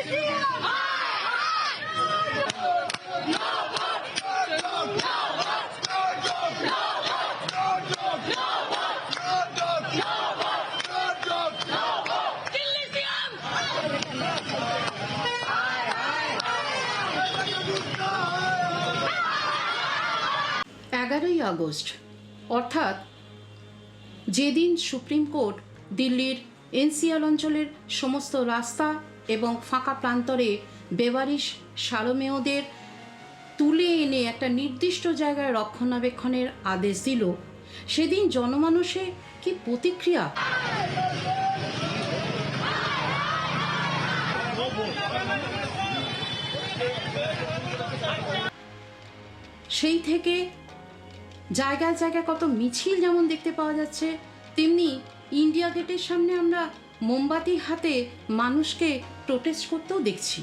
এগারোই আগস্ট অর্থাৎ যেদিন সুপ্রিম কোর্ট দিল্লির এনসিআর অঞ্চলের সমস্ত রাস্তা এবং ফাঁকা প্রান্তরে বেওয়ারিশ সারমেয়দের তুলে এনে একটা নির্দিষ্ট জায়গায় রক্ষণাবেক্ষণের আদেশ দিল, সেদিন জনমানসে কি প্রতিক্রিয়া! সেই থেকে জায়গায় জায়গায় কত মিছিল যেমন দেখতে পাওয়া যাচ্ছে, তেমনি ইন্ডিয়া গেটের সামনে আমরা মোমবাতি হাতে মানুষকে প্রোটেস্ট করতেও দেখছি।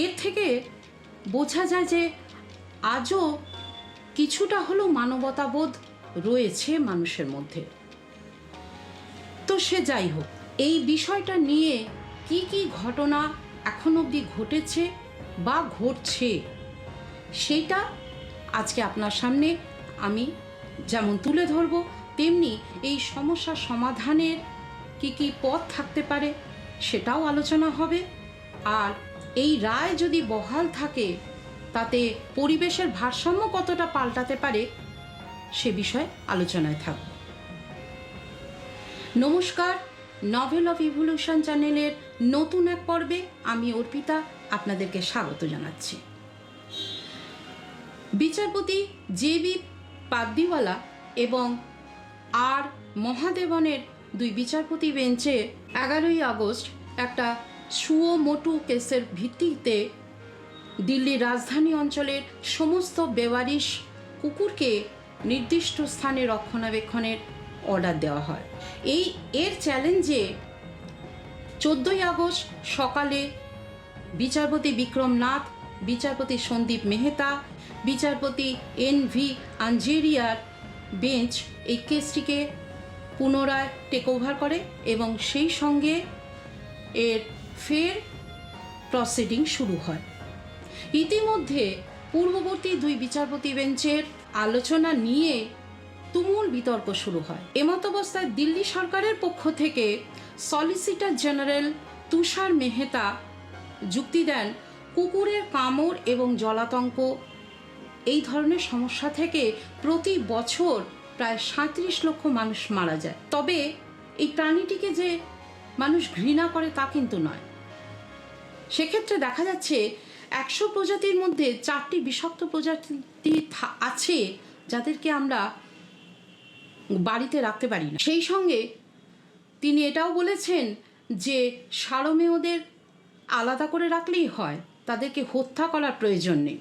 এর থেকে বোঝা যায় যে আজও কিছুটা হলেও মানবতাবোধ রয়েছে মানুষের মধ্যে। তো সে যাই হোক, এই বিষয়টা নিয়ে কি কি ঘটনা এখন অবধি ঘটেছে বা ঘটছে সেটা আজকে আপনার সামনে আমি যেমন তুলে ধরব, তেমনি এই সমস্যার সমাধানের কি কি পথ থাকতে পারে সেটাও আলোচনা হবে। আর এই রায় যদি বহাল থাকে তাতে পরিবেশের ভারসাম্য কতটা পাল্টাতে পারে সে বিষয়ে আলোচনায় থাকব। নমস্কার, নভেল অফ ইভলিউশন চ্যানেলের নতুন এক পর্বে আমি অর্পিতা আপনাদেরকে স্বাগত জানাচ্ছি। বিচারপতি জে.বি. পাদ্দিওয়ালা এবং আর মহাদেবনের দুই বিচারপতি বেঞ্চে 11ই আগস্ট একটা সুও মোটু কেসের ভিত্তিতে দিল্লির রাজধানী অঞ্চলের সমস্ত বেওয়ারিশ কুকুরকে নির্দিষ্ট স্থানে রক্ষণাবেক্ষণের অর্ডার দেওয়া হয়। এর চ্যালেঞ্জে 14ই আগস্ট সকালে বিচারপতি বিক্রম নাথ, বিচারপতি সন্দীপ মেহতা, বিচারপতি এন.ভি. আঞ্জেরিয়ার বেঞ্চ এই কেসটিকে পুনরায় টেক ওভার করে এবং সেই সঙ্গে এর ফের প্রসিডিং শুরু হয়। ইতিমধ্যে পূর্ববর্তী দুই বিচারপতি বেঞ্চের আলোচনা নিয়ে তুমুল বিতর্ক শুরু হয়। এমতাবস্থায় দিল্লি সরকারের পক্ষ থেকে সলিসিটর জেনারেল তুষার মেহতা যুক্তি দেন, কুকুরের কামড় এবং জলাতঙ্ক এই ধরনের সমস্যা থেকে প্রতি বছর প্রায় 37 লক্ষ মানুষ মারা যায়। তবে এই প্রাণীটিকে যে মানুষ ঘৃণা করে তা কিন্তু নয়। সেক্ষেত্রে দেখা যাচ্ছে 100 প্রজাতির মধ্যে 4টি বিষাক্ত প্রজাতি আছে যাদেরকে আমরা বাড়িতে রাখতে পারি না। সেই সঙ্গে তিনি এটাও বলেছেন যে সারমেয়দের আলাদা করে রাখলেই হয়, তাদেরকে হত্যা করার প্রয়োজন নেই।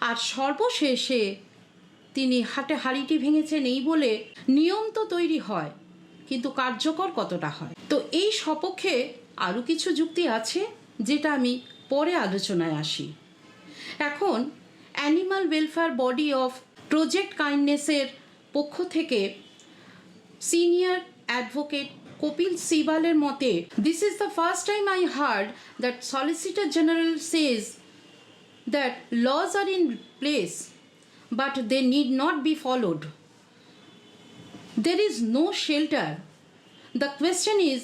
আর সর্বশেষে তিনি হাঁড়িটি ভেঙেছেন এই বলে নিয়ম তো তৈরি হয় কিন্তু কার্যকর কতটা হয়। তো এই সপক্ষে আরও কিছু যুক্তি আছে যেটা আমি পরে আলোচনায় আসি। এখন animal welfare body of project কাইন্ডনেসের পক্ষ থেকে সিনিয়র অ্যাডভোকেট কপিল সিবালের মতে, this is the first time I heard that solicitor general says that laws are in place but they need not be followed. There is no shelter. The question is,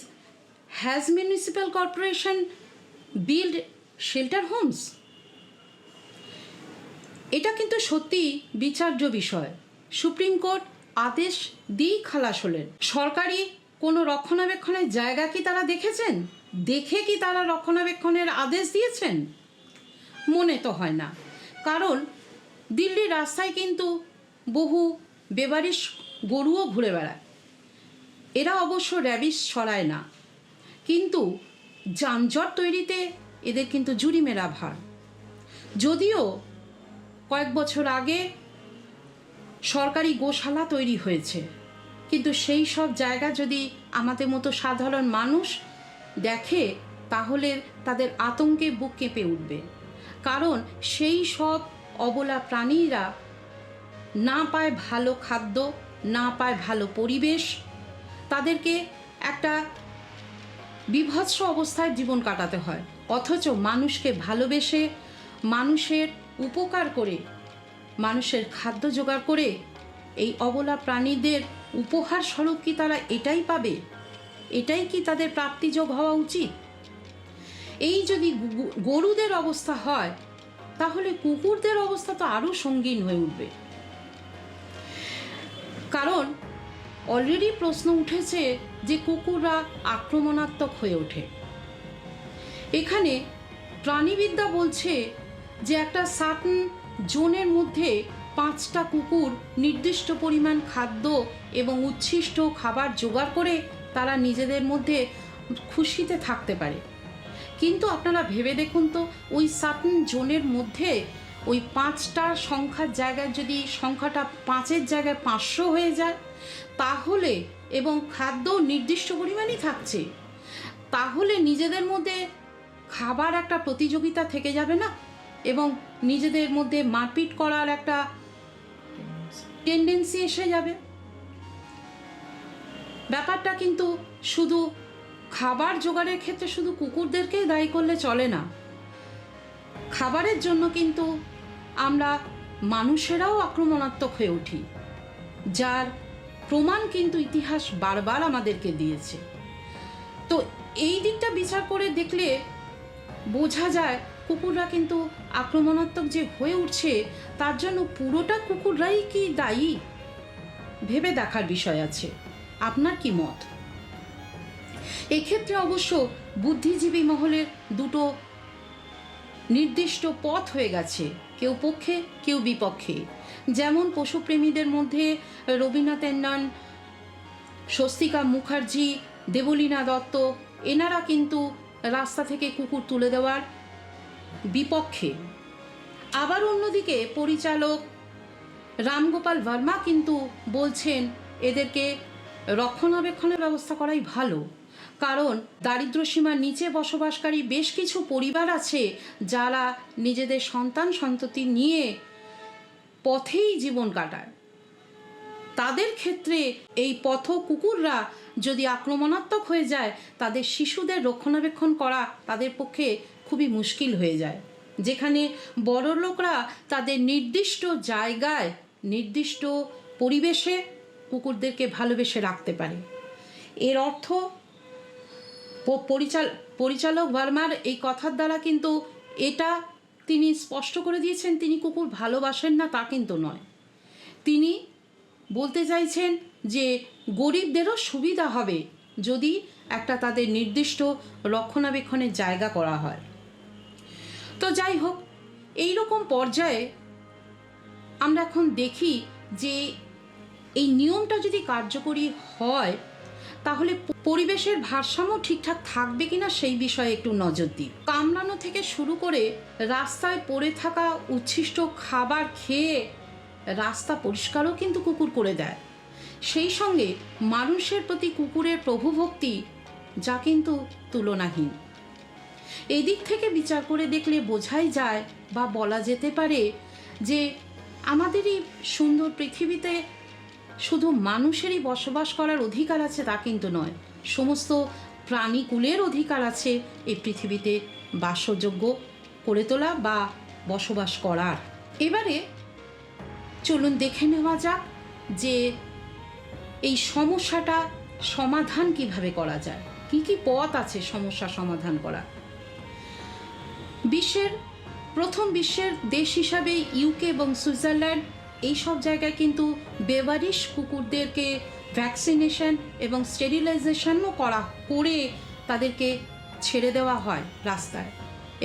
has municipal corporation built shelter homes? এটা কিন্তু সত্যি বিচার্য বিষয়। Supreme court আদেশ দিয়েই খালাস হলেন। সরকারি কোনো রক্ষণাবেক্ষণের জায়গা কি তারা দেখেছেন? দেখে কি তারা রক্ষণাবেক্ষণের আদেশ দিয়েছেন? মনে তো হয় না, কারণ দিল্লির রাস্তায় কিন্তু বহু বেওয়ারিশ গরুও ঘুরে বেড়ায়। এরা অবশ্য র্যাবিস ছড়ায় না, কিন্তু যানজট তৈরিতে এদের কিন্তু জুরিমেরা ভার। যদিও কয়েক বছর আগে সরকারি গোশালা তৈরি হয়েছে, কিন্তু সেই সব জায়গা যদি আমাদের মতো সাধারণ মানুষ দেখে তাহলে তাদের আতঙ্কে বুক কেঁপে উঠবে। কারণ সেই সব অবলা প্রাণীরা না পায় ভালো খাদ্য, না পায় ভালো পরিবেশ, তাদেরকে একটা বিভৎস অবস্থায় জীবন কাটাতে হয়, অথচ মানুষকে ভালোবেসে, মানুষের উপকার করে, মানুষের খাদ্য জোগাড় করে এই অবলা প্রাণীদের উপহার স্বরূপ কি তারা এটাই পাবে? এটাই কি তাদের প্রাপ্তিযোগ হওয়া উচিত? এই যদি গরুদের অবস্থা হয়, তাহলে কুকুরদের অবস্থা তো আরও সঙ্গীন হয়ে উঠবে। কারণ অলরেডি প্রশ্ন উঠেছে যে কুকুররা আক্রমণাত্মক হয়ে ওঠে। এখানে প্রাণীবিদ্যা বলছে যে একটা সার্টেন জোনের মধ্যে 5টা কুকুর নির্দিষ্ট পরিমাণ খাদ্য এবং উচ্ছিষ্ট খাবার জোগাড় করে তারা নিজেদের মধ্যে খুশিতে থাকতে পারে। কিন্তু আপনারা ভেবে দেখুন তো, ওই সার্টেন জোনের মধ্যে ওই 5টার সংখ্যার জায়গায় যদি সংখ্যাটা 5-এর জায়গায় 500 হয়ে যায়, তাহলে, এবং খাদ্য নির্দিষ্ট পরিমাণই থাকছে, তাহলে নিজেদের মধ্যে খাবার একটা প্রতিযোগিতা থেকে যাবে না? এবং নিজেদের মধ্যে মারপিট করার একটা টেন্ডেন্সি এসে যাবে। ব্যাপারটা কিন্তু শুধু খাবার জোগাড়ের ক্ষেত্রে শুধু কুকুরদেরকেই দায়ী করলে চলে না। খাবারের জন্য কিন্তু আমরা মানুষেরাও আক্রমণাত্মক হয়ে উঠি, যার প্রমাণ কিন্তু ইতিহাস বারবার আমাদেরকে দিয়েছে। তো এই দিকটা বিচার করে দেখলে বোঝা যায় কুকুররা কিন্তু আক্রমণাত্মক যে হয়ে উঠছে, তার জন্য পুরোটা কুকুররাই কি দায়ী? ভেবে দেখার বিষয় আছে। আপনার কি মত? এক্ষেত্রে অবশ্য বুদ্ধিজীবী মহলের দুটো নির্দিষ্ট পথ হয়ে গেছে, কেউ পক্ষে কেউ বিপক্ষে। যেমন পশুপ্রেমীদের মধ্যে রবীন্দ্রনাথ ট্যান্ডন, স্বস্তিকা মুখার্জি, দেবলীনা দত্ত, এনারা কিন্তু রাস্তা থেকে কুকুর তুলে দেওয়ার বিপক্ষে। আবার অন্যদিকে পরিচালক রামগোপাল ভার্মা কিন্তু বলছেন এদেরকে রক্ষণাবেক্ষণের ব্যবস্থা করাই ভালো, কারণ দারিদ্র্যসীমার নিচে বসবাসকারী বেশ কিছু পরিবার আছে যারা নিজেদের সন্তান সন্ততি নিয়ে পথেই জীবন কাটায়। তাদের ক্ষেত্রে এই পথ কুকুররা যদি আক্রমণাত্মক হয়ে যায়, তাদের শিশুদের রক্ষণাবেক্ষণ করা তাদের পক্ষে খুবই মুশকিল হয়ে যায়, যেখানে বড়লোকরা তাদের নির্দিষ্ট জায়গায় নির্দিষ্ট পরিবেশে কুকুরদেরকে ভালোবেসে রাখতে পারে। এর অর্থ পরিচালক ভার্মার এই কথার দ্বারা কিন্তু এটা তিনি স্পষ্ট করে দিয়েছেন তিনি কুকুর ভালোবাসেন না তা কিন্তু নয়। তিনি বলতে চাইছেন যে গরিবদেরও সুবিধা হবে যদি একটা তাদের নির্দিষ্ট রক্ষণাবেক্ষণের জায়গা করা হয়। তো যাই হোক, এই রকম পর্যায়ে আমরা এখন দেখি যে এই নিয়মটা যদি কার্যকরী হয়, তাহলে পরিবেশের ভারসাম্য ঠিকঠাক থাকবে কিনা সেই বিষয়ে একটু নজর দিই। কামড়ানো থেকে শুরু করে রাস্তায় পড়ে থাকা উচ্ছিষ্ট খাবার খেয়ে রাস্তা পরিষ্কারও কিন্তু কুকুর করে দেয়। সেই সঙ্গে মানুষের প্রতি কুকুরের প্রভুভক্তি, যা কিন্তু তুলনাহীন। এদিক থেকে বিচার করে দেখলে বোঝাই যায় বা বলা যেতে পারে যে আমাদের এই সুন্দর পৃথিবীতে শুধু মানুষেরই বসবাস করার অধিকার আছে তা কিন্তু নয়, সমস্ত প্রাণীকুলের অধিকার আছে এই পৃথিবীতে বাসযোগ্য করে তোলা বা বসবাস করার। এবারে চলুন দেখে নেওয়া যাক যে এই সমস্যাটা সমাধান কিভাবে করা যায়, কি কি পথ আছে সমস্যা সমাধান করা। প্রথম বিশ্বের দেশ হিসাবে ইউকে এবং সুইজারল্যান্ড, এই সব জায়গায় কিন্তু বেওয়ারিশ কুকুরদেরকে ভ্যাকসিনেশন এবং স্টেরিলাইজেশনও করে তাদেরকে ছেড়ে দেওয়া হয় রাস্তায়,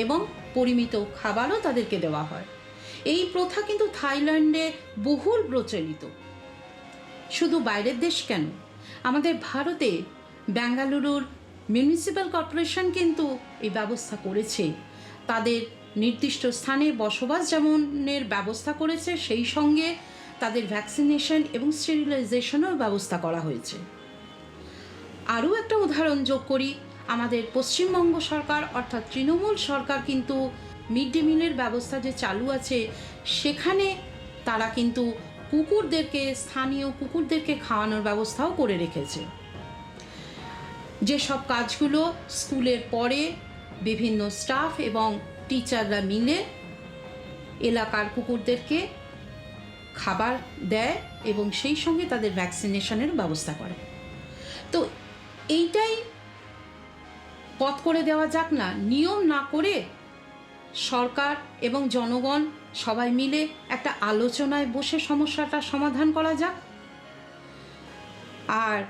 এবং পরিমিত খাবারও তাদেরকে দেওয়া হয়। এই প্রথা কিন্তু থাইল্যান্ডে বহুল প্রচলিত। শুধু বাইরের দেশ কেন, আমাদের ভারতে বেঙ্গালুরুর মিউনিসিপ্যাল কর্পোরেশন কিন্তু এই ব্যবস্থা করেছে। তাদের নির্দিষ্ট স্থানে বসবাস যেমনের ব্যবস্থা করেছে, সেই সঙ্গে তাদের ভ্যাকসিনেশন এবং স্টেরিলাইজেশনের ব্যবস্থা করা হয়েছে। আরও একটা উদাহরণ যোগ করি, আমাদের পশ্চিমবঙ্গ সরকার অর্থাৎ তৃণমূল সরকার কিন্তু মিড ডে মিলের ব্যবস্থা যে চালু আছে, সেখানে তারা কিন্তু স্থানীয় কুকুরদেরকে খাওয়ানোর ব্যবস্থাও করে রেখেছে। যেসব কাজগুলো স্কুলের পরে বিভিন্ন স্টাফ এবং টিচাররা মিলে এলাকার কুকুরদেরকে খাবার দেয় এবং সেই সঙ্গে তাদের ভ্যাকসিনেশনের ব্যবস্থা করে। তো এইটাই পথ করে দেওয়া যাক না, নিয়ম না করে সরকার এবং জনগণ সবাই মিলে একটা আলোচনায় বসে সমস্যাটা সমাধান করা যাক। আর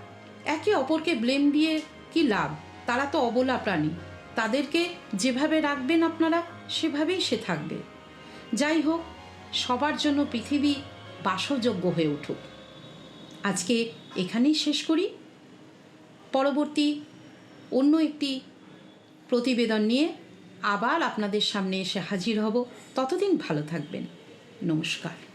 একে অপরকে ব্লেম দিয়ে কি লাভ? তারা তো অবলা প্রাণী, তাদেরকে যেভাবে রাখবেন আপনারা সেভাবেই সে থাকবে। যাই হোক, সবার জন্য পৃথিবী বাসযোগ্য হয়ে উঠুক। আজকে এখানেই শেষ করি। পরবর্তী অন্য একটি প্রতিবেদন নিয়ে আবার আপনাদের সামনে এসে হাজির হব। ততদিন ভালো থাকবেন। নমস্কার।